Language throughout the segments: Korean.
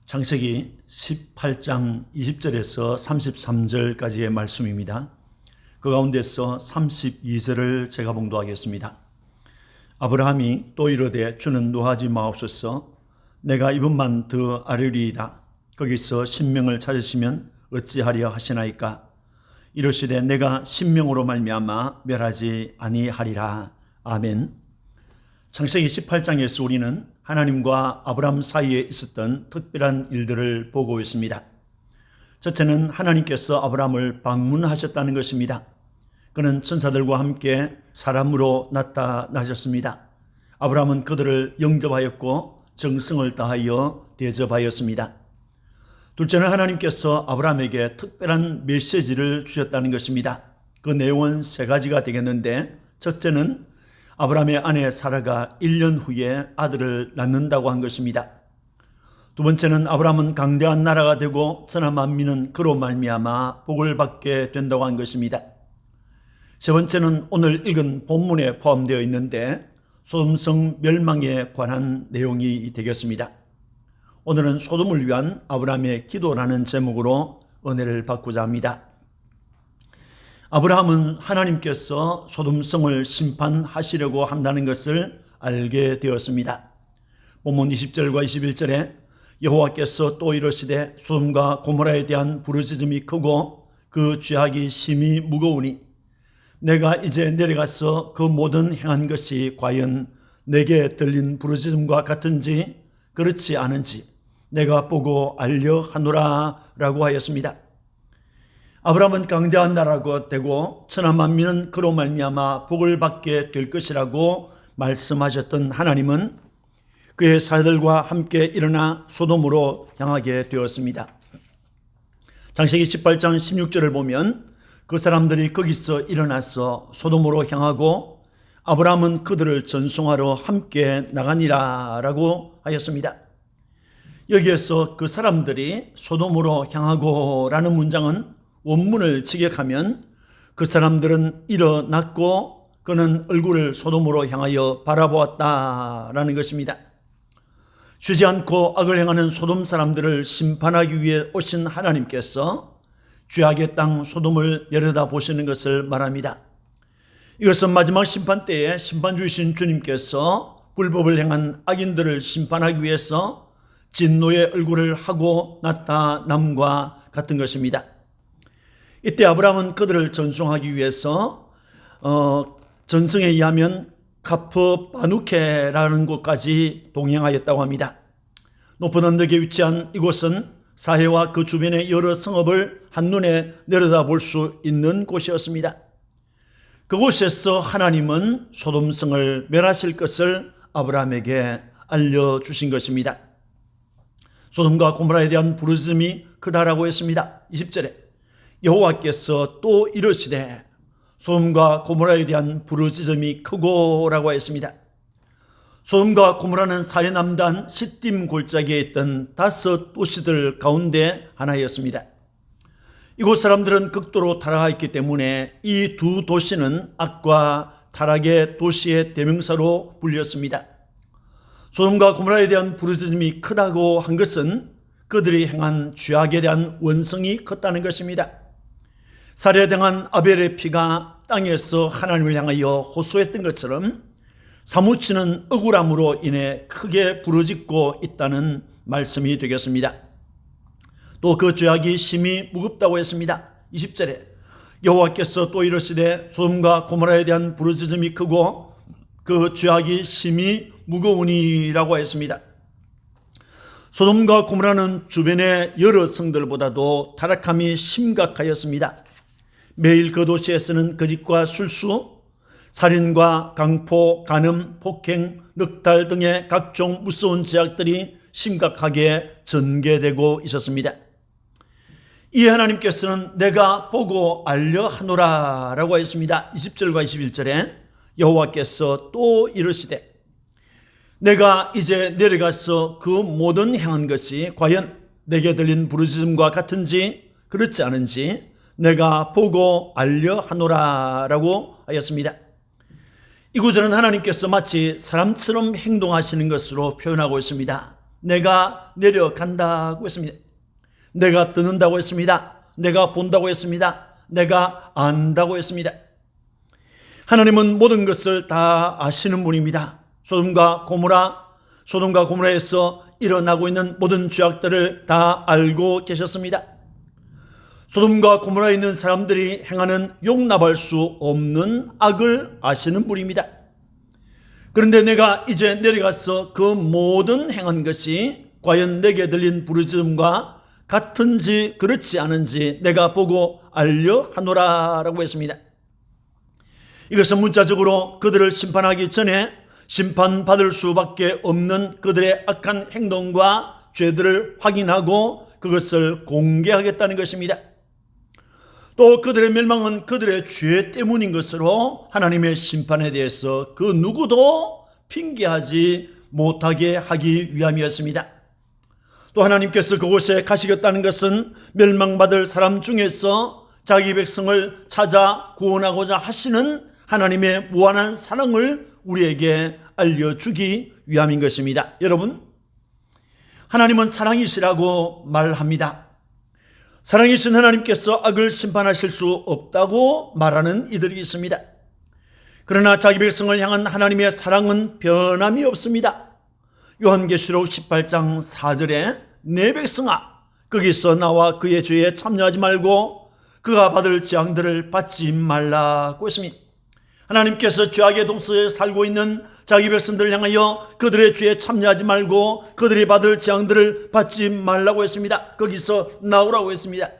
창세기 18장 20절에서 33절까지의 말씀입니다. 그 가운데서 32절을 제가 봉독하겠습니다. 아브라함이 또 이르되 주는 노하지 마옵소서. 내가 이분만 더 아뢰리이다. 거기서 신명을 찾으시면 어찌하려 하시나이까. 이르시되 내가 신명으로 말미암아 멸하지 아니하리라. 아멘. 창세기 18장에서 우리는 하나님과 아브라함 사이에 있었던 특별한 일들을 보고 있습니다. 첫째는 하나님께서 아브라함을 방문하셨다는 것입니다. 그는 천사들과 함께 사람으로 나타나셨습니다. 아브라함은 그들을 영접하였고 정성을 다하여 대접하였습니다. 둘째는 하나님께서 아브라함에게 특별한 메시지를 주셨다는 것입니다. 그 내용은 세 가지가 되겠는데, 첫째는 아브라함의 아내 사라가 1년 후에 아들을 낳는다고 한 것입니다. 두 번째는 아브라함은 강대한 나라가 되고 천하 만민은 그로 말미암아 복을 받게 된다고 한 것입니다. 세 번째는 오늘 읽은 본문에 포함되어 있는데 소돔성 멸망에 관한 내용이 되겠습니다. 오늘은 소돔을 위한 아브라함의 기도라는 제목으로 은혜를 받고자 합니다. 아브라함은 하나님께서 소돔성을 심판하시려고 한다는 것을 알게 되었습니다. 본문 20절과 21절에 여호와께서 또 이르시되 소돔과 고모라에 대한 부르짖음이 크고 그 죄악이 심히 무거우니 내가 이제 내려가서 그 모든 행한 것이 과연 내게 들린 부르짖음과 같은지 그렇지 않은지 내가 보고 알려 하노라 라고 하였습니다. 아브라함은 강대한 나라가 되고 천하 만민은 그로 말미암아 복을 받게 될 것이라고 말씀하셨던 하나님은 그의 사들과 함께 일어나 소돔으로 향하게 되었습니다. 창세기 18장 16절을 보면 그 사람들이 거기서 일어나서 소돔으로 향하고 아브라함은 그들을 전송하러 함께 나가니라 라고 하였습니다. 여기에서 그 사람들이 소돔으로 향하고 라는 문장은 원문을 직역하면 그 사람들은 일어났고 그는 얼굴을 소돔으로 향하여 바라보았다라는 것입니다. 쉬지 않고 악을 행하는 소돔 사람들을 심판하기 위해 오신 하나님께서 죄악의 땅 소돔을 내려다보시는 것을 말합니다. 이것은 마지막 심판 때에 심판주이신 주님께서 불법을 행한 악인들을 심판하기 위해서 진노의 얼굴을 하고 나타남과 같은 것입니다. 이때 아브라함은 그들을 전송하기 위해서 전승에 의하면 카프 바누케라는 곳까지 동행하였다고 합니다. 높은 언덕에 위치한 이곳은 사해와 그 주변의 여러 성읍을 한눈에 내려다볼 수 있는 곳이었습니다. 그곳에서 하나님은 소돔성을 멸하실 것을 아브라함에게 알려주신 것입니다. 소돔과 고모라에 대한 부르짖음이 크다라고 했습니다. 20절에 여호와께서 또 이르시되 소돔과 고모라에 대한 부르짖음이 크고 라고 했습니다. 소돔과 고모라는 사해 남단 시딤 골짜기에 있던 5 도시들 가운데 하나였습니다. 이곳 사람들은 극도로 타락하였기 때문에 이 두 도시는 악과 타락의 도시의 대명사로 불렸습니다. 소돔과 고모라에 대한 부르짖음이 크다고 한 것은 그들이 행한 죄악에 대한 원성이 컸다는 것입니다. 살해당한 아벨의 피가 땅에서 하나님을 향하여 호소했던 것처럼 사무치는 억울함으로 인해 크게 부르짖고 있다는 말씀이 되겠습니다. 또 그 죄악이 심히 무겁다고 했습니다. 20절에 여호와께서 또 이르시되 소돔과 고모라에 대한 부르짖음이 크고 그 죄악이 심히 무거우니라고 했습니다. 소돔과 고모라는 주변의 여러 성들보다도 타락함이 심각하였습니다. 매일 그 도시에서는 거짓과 술수, 살인과 강포, 간음, 폭행, 늑달 등의 각종 무서운 죄악들이 심각하게 전개되고 있었습니다. 이에 하나님께서는 내가 보고 알려 하노라 라고 했습니다. 20절과 21절에 여호와께서 또 이르시되 내가 이제 내려가서 그 모든 행한 것이 과연 내게 들린 부르짖음과 같은지 그렇지 않은지 내가 보고 알려 하노라 라고 하였습니다. 이 구절은 하나님께서 마치 사람처럼 행동하시는 것으로 표현하고 있습니다. 내가 내려간다고 했습니다. 내가 듣는다고 했습니다. 내가 본다고 했습니다. 내가 안다고 했습니다. 하나님은 모든 것을 다 아시는 분입니다. 소돔과 고모라에서 일어나고 있는 모든 죄악들을 다 알고 계셨습니다. 소돔과 고모라에 있는 사람들이 행하는 용납할 수 없는 악을 아시는 분입니다. 그런데 내가 이제 내려가서 그 모든 행한 것이 과연 내게 들린 부르짖음과 같은지 그렇지 않은지 내가 보고 알려 하노라라고 했습니다. 이것은 문자적으로 그들을 심판하기 전에 심판받을 수밖에 없는 그들의 악한 행동과 죄들을 확인하고 그것을 공개하겠다는 것입니다. 또 그들의 멸망은 그들의 죄 때문인 것으로 하나님의 심판에 대해서 그 누구도 핑계하지 못하게 하기 위함이었습니다. 또 하나님께서 그곳에 가시겠다는 것은 멸망받을 사람 중에서 자기 백성을 찾아 구원하고자 하시는 하나님의 무한한 사랑을 우리에게 알려주기 위함인 것입니다. 여러분, 하나님은 사랑이시라고 말합니다. 사랑이신 하나님께서 악을 심판하실 수 없다고 말하는 이들이 있습니다. 그러나 자기 백성을 향한 하나님의 사랑은 변함이 없습니다. 요한계시록 18장 4절에 내 백성아 거기서 나와 그의 죄에 참여하지 말고 그가 받을 재앙들을 받지 말라고 했습니다. 하나님께서 죄악의 동서에 살고 있는 자기 백성들을 향하여 그들의 죄에 참여하지 말고 그들이 받을 재앙들을 받지 말라고 했습니다. 거기서 나오라고 했습니다.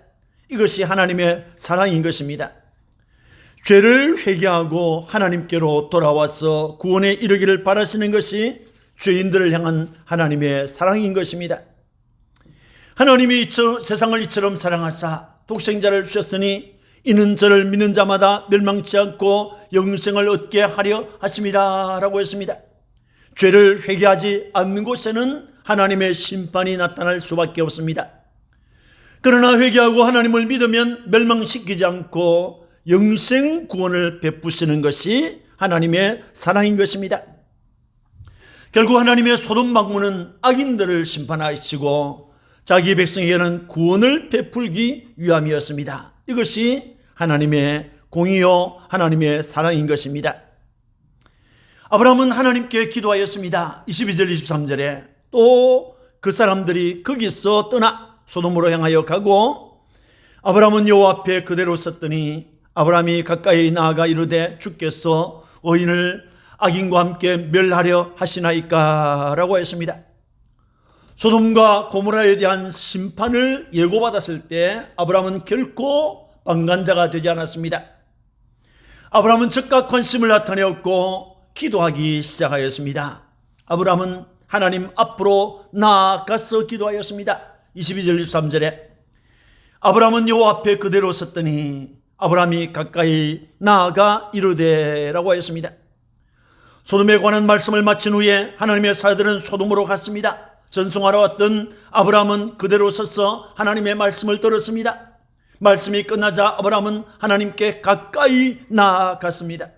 이것이 하나님의 사랑인 것입니다. 죄를 회개하고 하나님께로 돌아와서 구원에 이르기를 바라시는 것이 죄인들을 향한 하나님의 사랑인 것입니다. 하나님이 세상을 이처럼 사랑하사 독생자를 주셨으니 이는 저를 믿는 자마다 멸망치 않고 영생을 얻게 하려 하심이라 라고 했습니다. 죄를 회개하지 않는 곳에는 하나님의 심판이 나타날 수밖에 없습니다. 그러나 회개하고 하나님을 믿으면 멸망시키지 않고 영생 구원을 베푸시는 것이 하나님의 사랑인 것입니다. 결국 하나님의 소돔 방문은 악인들을 심판하시고 자기 백성에게는 구원을 베풀기 위함이었습니다. 이것이 하나님의 공의요 하나님의 사랑인 것입니다. 아브라함은 하나님께 기도하였습니다. 22절 23절에 또 그 사람들이 거기서 떠나 소돔으로 향하여 가고 아브라함은 여호와 앞에 그대로 섰더니 아브라함이 가까이 나아가 이르되 주께서 의인을 악인과 함께 멸하려 하시나이까 라고 했습니다. 소돔과 고모라에 대한 심판을 예고받았을 때 아브라함은 결코 방관자가 되지 않았습니다. 아브라함은 즉각 관심을 나타내었고 기도하기 시작하였습니다. 아브라함은 하나님 앞으로 나아가서 기도하였습니다. 22절 23절에 아브라함은 여호와 앞에 그대로 섰더니 아브라함이 가까이 나아가 이르되 라고 하였습니다. 소돔에 관한 말씀을 마친 후에 하나님의 사자들은 소돔으로 갔습니다. 전송하러 왔던 아브라함은 그대로 서서 하나님의 말씀을 들었습니다. 말씀이 끝나자 아브라함은 하나님께 가까이 나아갔습니다.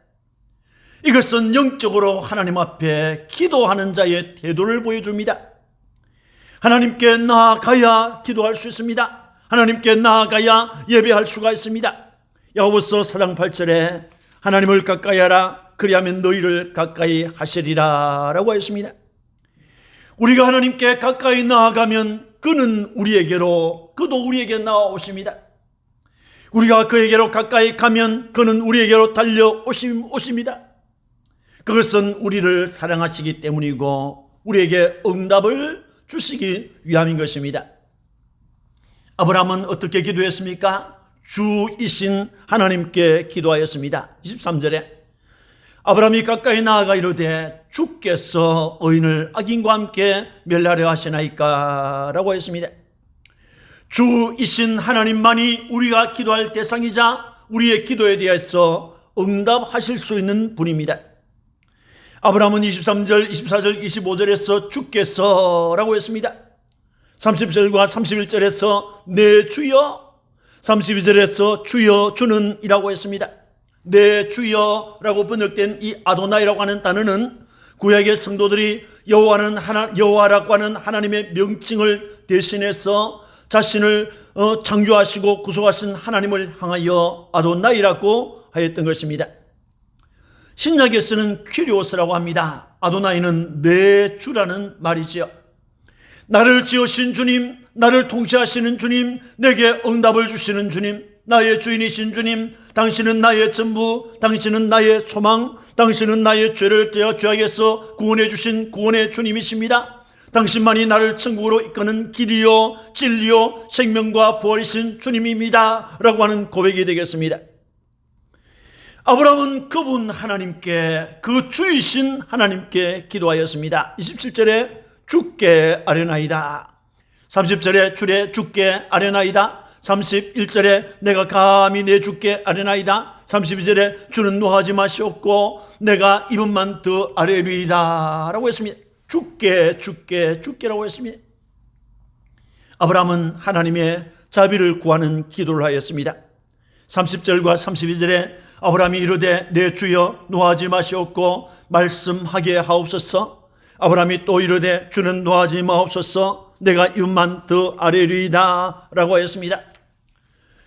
이것은 영적으로 하나님 앞에 기도하는 자의 태도를 보여줍니다. 하나님께 나아가야 기도할 수 있습니다. 하나님께 나아가야 예배할 수가 있습니다. 야고보서 4장 8절에 하나님을 가까이 하라 그리하면 너희를 가까이 하시리라 라고 했습니다. 우리가 하나님께 가까이 나아가면 그는 그도 우리에게 나아오십니다. 우리가 그에게로 가까이 가면 그는 우리에게로 달려오십니다. 그것은 우리를 사랑하시기 때문이고 우리에게 응답을 주시기 위함인 것입니다. 아브라함은 어떻게 기도했습니까? 주이신 하나님께 기도하였습니다. 23절에 아브라함이 가까이 나아가 이르되 주께서 의인을 악인과 함께 멸하려 하시나이까 라고 했습니다. 주이신 하나님만이 우리가 기도할 대상이자 우리의 기도에 대해서 응답하실 수 있는 분입니다. 아브라함은 23절, 24절, 25절에서 주께서 라고 했습니다. 30절과 31절에서 내 주여, 32절에서 주여 주는 이라고 했습니다. 내 주여 라고 번역된 이 아도나이라고 하는 단어는 구약의 성도들이 여호와라고 하는 하나님의 명칭을 대신해서 자신을 창조하시고 구속하신 하나님을 향하여 아도나이라고 하였던 것입니다. 신약에서는 퀴리오스라고 합니다. 아도나이는 내 주라는 말이지요. 나를 지으신 주님, 나를 통치하시는 주님, 내게 응답을 주시는 주님, 나의 주인이신 주님, 당신은 나의 전부, 당신은 나의 소망, 당신은 나의 죄를 죄악에서 구원해 주신 구원의 주님이십니다. 당신만이 나를 천국으로 이끄는 길이요 진리요 생명과 부활이신 주님입니다 라고 하는 고백이 되겠습니다. 아브라함은 그분 하나님께, 그 주이신 하나님께 기도하였습니다. 27절에 주께 아뢰나이다, 30절에 주께 아뢰나이다, 31절에 내가 감히 내 주께 아뢰나이다, 32절에 주는 노하지 마시옵고 내가 이분만 더 아뢰리이다 라고 했습니다. 주께라고 했습니다. 아브라함은 하나님의 자비를 구하는 기도를 하였습니다. 30절과 32절에 아브라함이 이르되 내 주여 노하지 마시옵고 말씀하게 하옵소서. 아브라함이 또 이르되 주는 노하지 마옵소서. 내가 이분만 더 아뢰리이다 라고 하였습니다.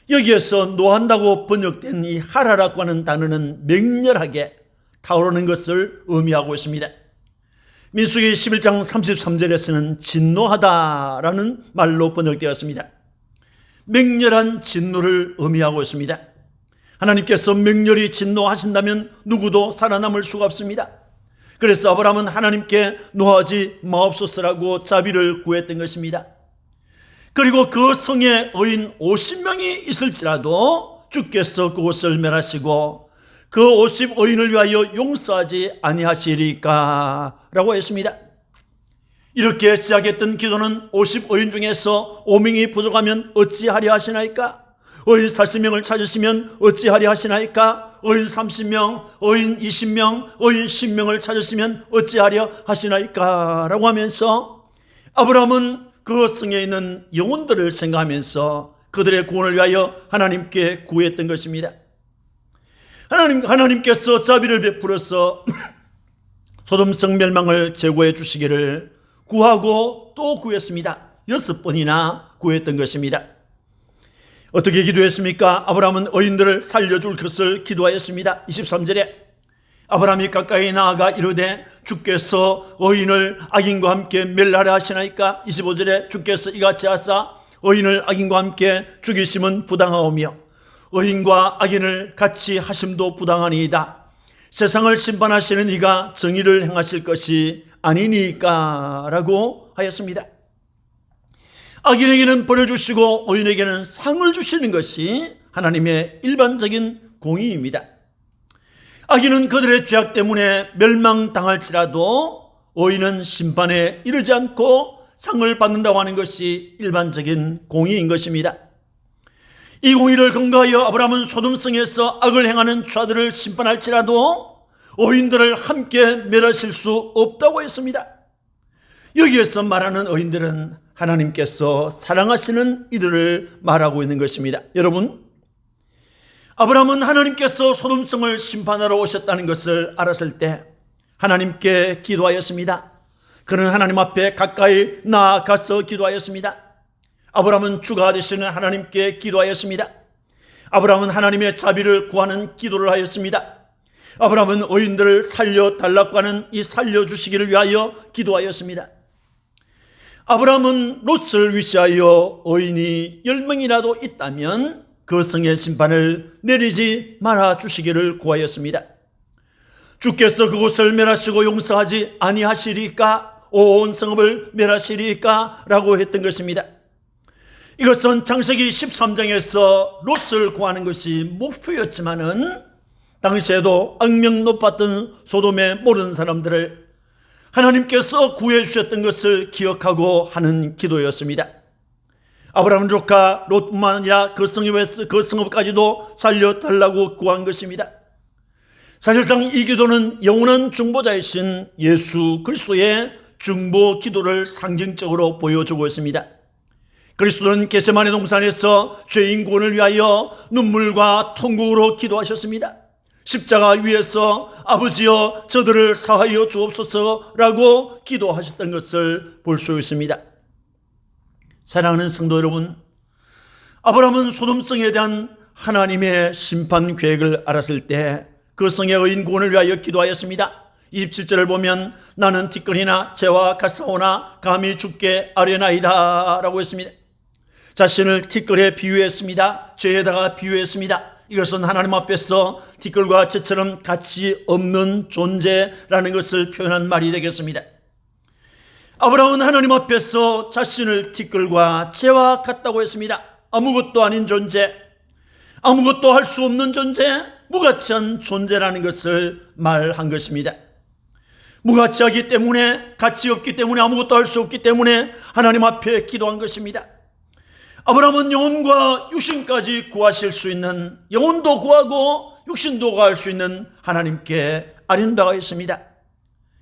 여기에서 노한다고 번역된 이 하라라고 하는 단어는 맹렬하게 타오르는 것을 의미하고 있습니다. 민수기 11장 33절에서는 진노하다라는 말로 번역되었습니다. 맹렬한 진노를 의미하고 있습니다. 하나님께서 맹렬히 진노하신다면 누구도 살아남을 수가 없습니다. 그래서 아브라함은 하나님께 노하지 마옵소서라고 자비를 구했던 것입니다. 그리고 그 성에 의인 50명이 있을지라도 주께서 그곳을 멸하시고 그 50의인을 위하여 용서하지 아니하시리까 라고 했습니다. 이렇게 시작했던 기도는 50의인 중에서 5명이 부족하면 어찌하려 하시나이까? 의인 40명을 찾으시면 어찌하려 하시나이까? 의인 30명, 의인 20명, 의인 10명을 찾으시면 어찌하려 하시나이까? 라고 하면서 아브라함은 그 성에 있는 영혼들을 생각하면서 그들의 구원을 위하여 하나님께 구했던 것입니다. 하나님께서 자비를 베풀어서 소돔성 멸망을 제거해 주시기를 구하고 또 구했습니다. 6번이나 구했던 것입니다. 어떻게 기도했습니까? 아브라함은 의인들을 살려줄 것을 기도하였습니다. 23절에 아브라함이 가까이 나아가 이르되 주께서 의인을 악인과 함께 멸하려 하시나이까? 25절에 주께서 이같이 하사 의인을 악인과 함께 죽이심은 부당하오며 의인과 악인을 같이 하심도 부당하니이다. 세상을 심판하시는 이가 정의를 행하실 것이 아니니까 라고 하였습니다. 악인에게는 벌을 주시고 의인에게는 상을 주시는 것이 하나님의 일반적인 공의입니다. 악인은 그들의 죄악 때문에 멸망당할지라도 의인은 심판에 이르지 않고 상을 받는다고 하는 것이 일반적인 공의인 것입니다. 이 공의를 근거하여 아브라함은 소돔성에서 악을 행하는 자들을 심판할지라도 의인들을 함께 멸하실 수 없다고 했습니다. 여기에서 말하는 의인들은 하나님께서 사랑하시는 이들을 말하고 있는 것입니다. 여러분, 아브라함은 하나님께서 소돔성을 심판하러 오셨다는 것을 알았을 때 하나님께 기도하였습니다. 그는 하나님 앞에 가까이 나아가서 기도하였습니다. 아브라함은 주가 되시는 하나님께 기도하였습니다. 아브라함은 하나님의 자비를 구하는 기도를 하였습니다. 아브라함은 의인들을 살려달라고 하는 이 살려주시기를 위하여 기도하였습니다. 아브라함은 롯을 위시하여 의인이 10명이라도 있다면 그 성의 심판을 내리지 말아 주시기를 구하였습니다. 주께서 그곳을 멸하시고 용서하지 아니하시리까? 온 성읍을 멸하시리까? 라고 했던 것입니다. 이것은 창세기 13장에서 롯을 구하는 것이 목표였지만은 당시에도 악명 높았던 소돔의 모든 사람들을 하나님께서 구해 주셨던 것을 기억하고 하는 기도였습니다. 아브라함 조카 롯뿐만 아니라 그 성읍까지도 살려달라고 구한 것입니다. 사실상 이 기도는 영원한 중보자이신 예수 그리스도의 중보 기도를 상징적으로 보여주고 있습니다. 그리스도는 겟세마네 동산에서 죄인 구원을 위하여 눈물과 통곡으로 기도하셨습니다. 십자가 위에서 아버지여 저들을 사하여 주옵소서라고 기도하셨던 것을 볼 수 있습니다. 사랑하는 성도 여러분, 아브라함은 소돔성에 대한 하나님의 심판 계획을 알았을 때 그 성의 의인 구원을 위하여 기도하였습니다. 27절을 보면 나는 티끌이나 재와 갓사오나 감히 죽게 아뢰나이다 라고 했습니다. 자신을 티끌에 비유했습니다. 죄에다가 비유했습니다. 이것은 하나님 앞에서 티끌과 재처럼 가치 없는 존재라는 것을 표현한 말이 되겠습니다. 아브라함은 하나님 앞에서 자신을 티끌과 재와 같다고 했습니다. 아무것도 아닌 존재, 아무것도 할 수 없는 존재, 무가치한 존재라는 것을 말한 것입니다. 무가치하기 때문에, 가치 없기 때문에, 아무것도 할 수 없기 때문에 하나님 앞에 기도한 것입니다. 아브라함은 영혼과 육신까지 구하실 수 있는, 영혼도 구하고 육신도 구할 수 있는 하나님께 아뢰는다고 했습니다.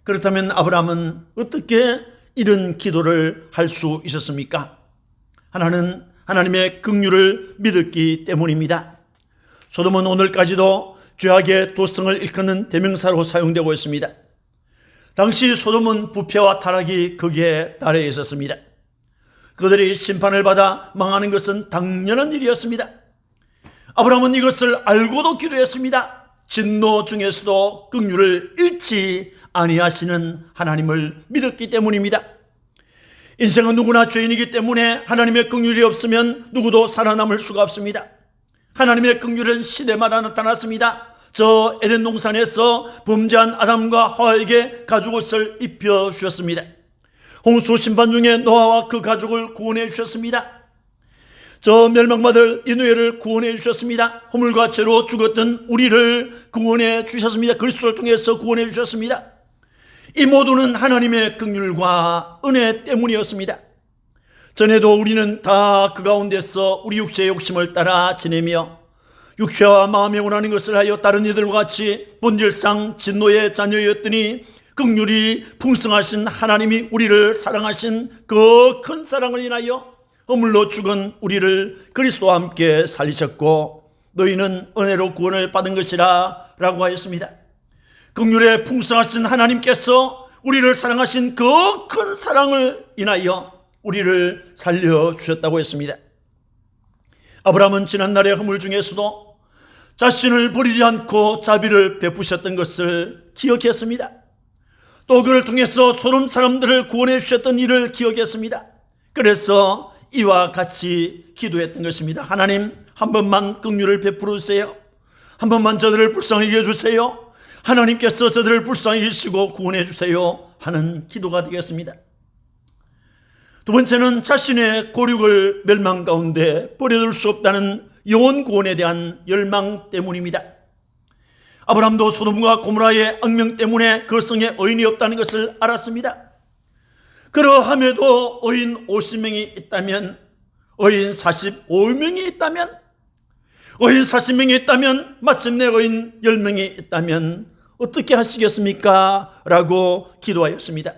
그렇다면 아브라함은 어떻게 이런 기도를 할 수 있었습니까? 하나는 하나님의 긍휼을 믿었기 때문입니다. 소돔은 오늘까지도 죄악의 도성을 일컫는 대명사로 사용되고 있습니다. 당시 소돔은 부패와 타락이 극에 달해 있었습니다. 그들이 심판을 받아 망하는 것은 당연한 일이었습니다. 아브라함은 이것을 알고도 기도했습니다. 진노 중에서도 긍휼을 잃지 아니하시는 하나님을 믿었기 때문입니다. 인생은 누구나 죄인이기 때문에 하나님의 긍휼이 없으면 누구도 살아남을 수가 없습니다. 하나님의 긍휼은 시대마다 나타났습니다. 저 에덴 동산에서 범죄한 아담과 하와에게 가죽옷을 입혀주셨습니다. 홍수 심판 중에 노아와 그 가족을 구원해 주셨습니다. 저 멸망받을 이누야를 구원해 주셨습니다. 허물과 죄로 죽었던 우리를 구원해 주셨습니다. 그리스도를 통해서 구원해 주셨습니다. 이 모두는 하나님의 긍휼과 은혜 때문이었습니다. 전에도 우리는 다 그 가운데서 우리 육체의 욕심을 따라 지내며 육체와 마음에 원하는 것을 하여 다른 이들과 같이 본질상 진노의 자녀였더니 긍휼이 풍성하신 하나님이 우리를 사랑하신 그 큰 사랑을 인하여 허물로 죽은 우리를 그리스도와 함께 살리셨고 너희는 은혜로 구원을 받은 것이라 라고 하였습니다. 긍휼에 풍성하신 하나님께서 우리를 사랑하신 그 큰 사랑을 인하여 우리를 살려주셨다고 했습니다. 아브라함은 지난날의 허물 중에서도 자신을 버리지 않고 자비를 베푸셨던 것을 기억했습니다. 또 그를 통해서 소돔 사람들을 구원해 주셨던 일을 기억했습니다. 그래서 이와 같이 기도했던 것입니다. 하나님, 한 번만 긍휼을 베풀어 주세요. 한 번만 저들을 불쌍히 여겨주세요. 하나님께서 저들을 불쌍히 여기시고 구원해 주세요 하는 기도가 되겠습니다. 두 번째는 자신의 고륙을 멸망 가운데 버려둘 수 없다는 영혼 구원에 대한 열망 때문입니다. 아브라함도 소돔과 고모라의 악명 때문에 그 성에 의인이 없다는 것을 알았습니다. 그러함에도 의인 50명이 있다면, 의인 45명이 있다면, 의인 40명이 있다면, 마침내 의인 10명이 있다면 어떻게 하시겠습니까? 라고 기도하였습니다.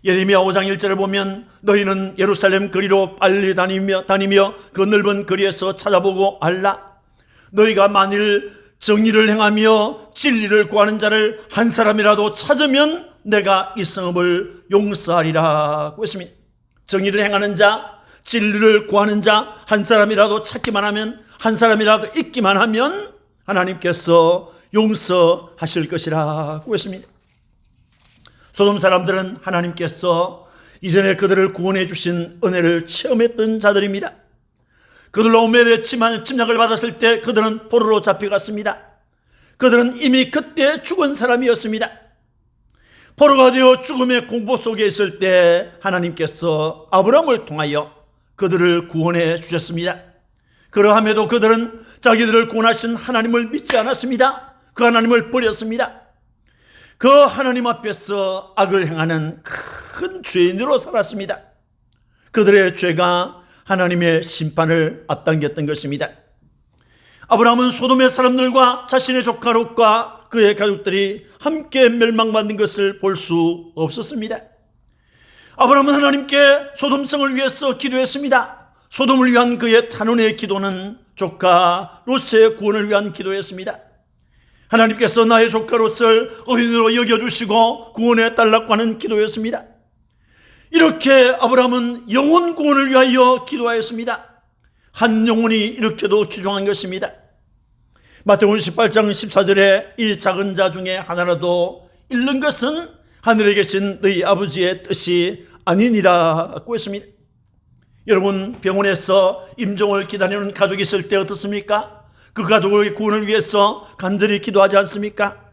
예레미야 5장 1절을 보면 너희는 예루살렘 거리로 빨리 다니며 그 넓은 거리에서 찾아보고 알라. 너희가 만일 정의를 행하며 진리를 구하는 자를 한 사람이라도 찾으면 내가 이 성읍을 용서하리라고 했습니다. 정의를 행하는 자, 진리를 구하는 자 한 사람이라도 찾기만 하면, 한 사람이라도 있기만 하면 하나님께서 용서하실 것이라고 했습니다. 소돔 사람들은 하나님께서 이전에 그들을 구원해 주신 은혜를 체험했던 자들입니다. 그들로 오멜의 침략을 받았을 때 그들은 포로로 잡혀갔습니다. 그들은 이미 그때 죽은 사람이었습니다. 포로가 되어 죽음의 공포 속에 있을 때 하나님께서 아브라함을 통하여 그들을 구원해 주셨습니다. 그러함에도 그들은 자기들을 구원하신 하나님을 믿지 않았습니다. 그 하나님을 버렸습니다. 그 하나님 앞에서 악을 행하는 큰 죄인으로 살았습니다. 그들의 죄가 하나님의 심판을 앞당겼던 것입니다. 아브라함은 소돔의 사람들과 자신의 조카 롯과 그의 가족들이 함께 멸망받는 것을 볼 수 없었습니다. 아브라함은 하나님께 소돔성을 위해서 기도했습니다. 소돔을 위한 그의 탄원의 기도는 조카 롯의 구원을 위한 기도였습니다. 하나님께서 나의 조카 롯을 의인으로 여겨주시고 구원해 달라고 하는 기도였습니다. 이렇게 아브라함은 영혼 구원을 위하여 기도하였습니다. 한 영혼이 이렇게도 귀중한 것입니다. 마태복음 18장 14절에 이 작은 자 중에 하나라도 잃는 것은 하늘에 계신 너희 아버지의 뜻이 아니니라고 했습니다. 여러분, 병원에서 임종을 기다리는 가족이 있을 때 어떻습니까? 그 가족의 구원을 위해서 간절히 기도하지 않습니까?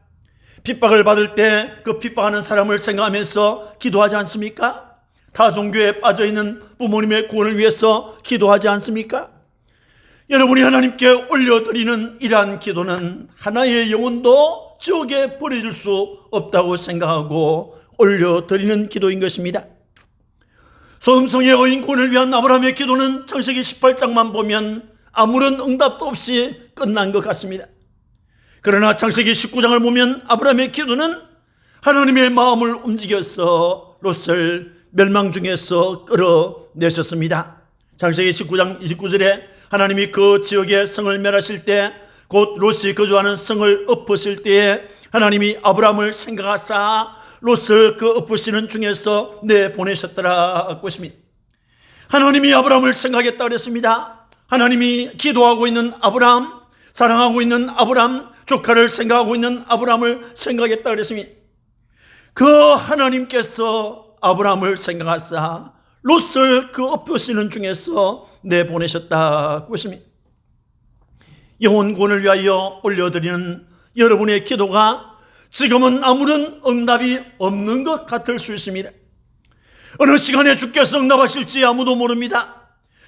핍박을 받을 때 그 핍박하는 사람을 생각하면서 기도하지 않습니까? 타 종교에 빠져있는 부모님의 구원을 위해서 기도하지 않습니까? 여러분이 하나님께 올려드리는 이러한 기도는 하나의 영혼도 지옥에 버려질 수 없다고 생각하고 올려드리는 기도인 것입니다. 소돔성의 의인 구원을 위한 아브라함의 기도는 창세기 18장만 보면 아무런 응답도 없이 끝난 것 같습니다. 그러나 창세기 19장을 보면 아브라함의 기도는 하나님의 마음을 움직여서 롯을 멸망 중에서 끌어내셨습니다. 창세기 19장 29절에 하나님이 그 지역의 성을 멸하실 때, 곧 롯이 거주하는 성을 엎으실 때에 하나님이 아브라함을 생각하사 롯을 그 엎으시는 중에서 내보내셨더라고 했습니다. 하나님이 아브라함을 생각했다 그랬습니다. 하나님이 기도하고 있는 아브라함, 사랑하고 있는 아브라함, 조카를 생각하고 있는 아브라함을 생각했다 그랬습니다. 그 하나님께서 아브라함을 생각하사 롯을 그 엎으시는 중에서 내보내셨다고 했습니다. 영혼 구원을 위하여 올려드리는 여러분의 기도가 지금은 아무런 응답이 없는 것 같을 수 있습니다. 어느 시간에 주께서 응답하실지 아무도 모릅니다.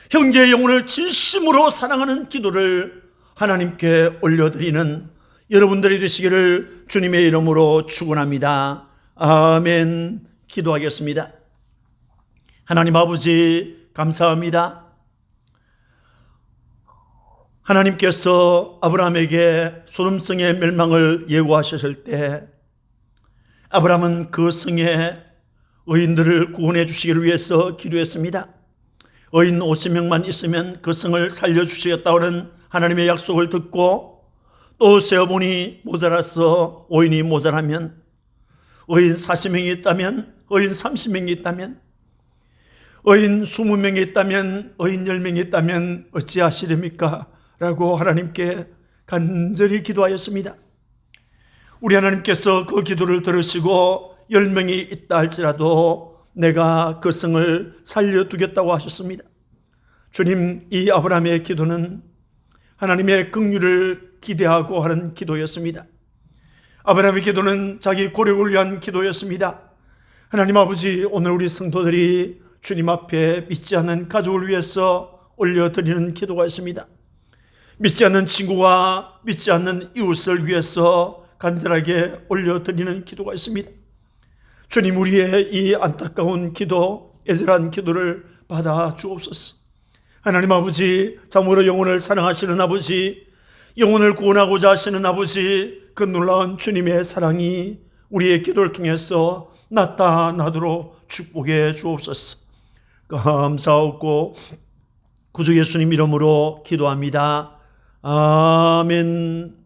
형제의 영혼을 진심으로 사랑하는 기도를 하나님께 올려드리는 여러분들이 되시기를 주님의 이름으로 축원합니다. 아멘. 기도하겠습니다. 하나님 아버지, 감사합니다. 하나님께서 아브라함에게 소돔성의 멸망을 예고하셨을 때 아브라함은 그 성의 의인들을 구원해 주시기를 위해서 기도했습니다. 의인 50명만 있으면 그 성을 살려주시겠다는 하나님의 약속을 듣고 또 세어보니 모자라서 의인이 모자라면, 의인 40명이 있다면, 의인 30명이 있다면, 의인 20명이 있다면, 의인 10명이 있다면 어찌하시렵니까? 라고 하나님께 간절히 기도하였습니다. 우리 하나님께서 그 기도를 들으시고 10명이 있다 할지라도 내가 그 성을 살려두겠다고 하셨습니다. 주님, 이 아브라함의 기도는 하나님의 긍휼을 기대하고 하는 기도였습니다. 아브라함의 기도는 자기 고력을 위한 기도였습니다. 하나님 아버지, 오늘 우리 성도들이 주님 앞에 믿지 않는 가족을 위해서 올려드리는 기도가 있습니다. 믿지 않는 친구와 믿지 않는 이웃을 위해서 간절하게 올려드리는 기도가 있습니다. 주님, 우리의 이 안타까운 기도, 애절한 기도를 받아 주옵소서. 하나님 아버지, 참으로 영혼을 사랑하시는 아버지, 영혼을 구원하고자 하시는 아버지, 그 놀라운 주님의 사랑이 우리의 기도를 통해서 나타나도록 축복해 주옵소서. 감사하고 구주 예수님 이름으로 기도합니다. 아멘.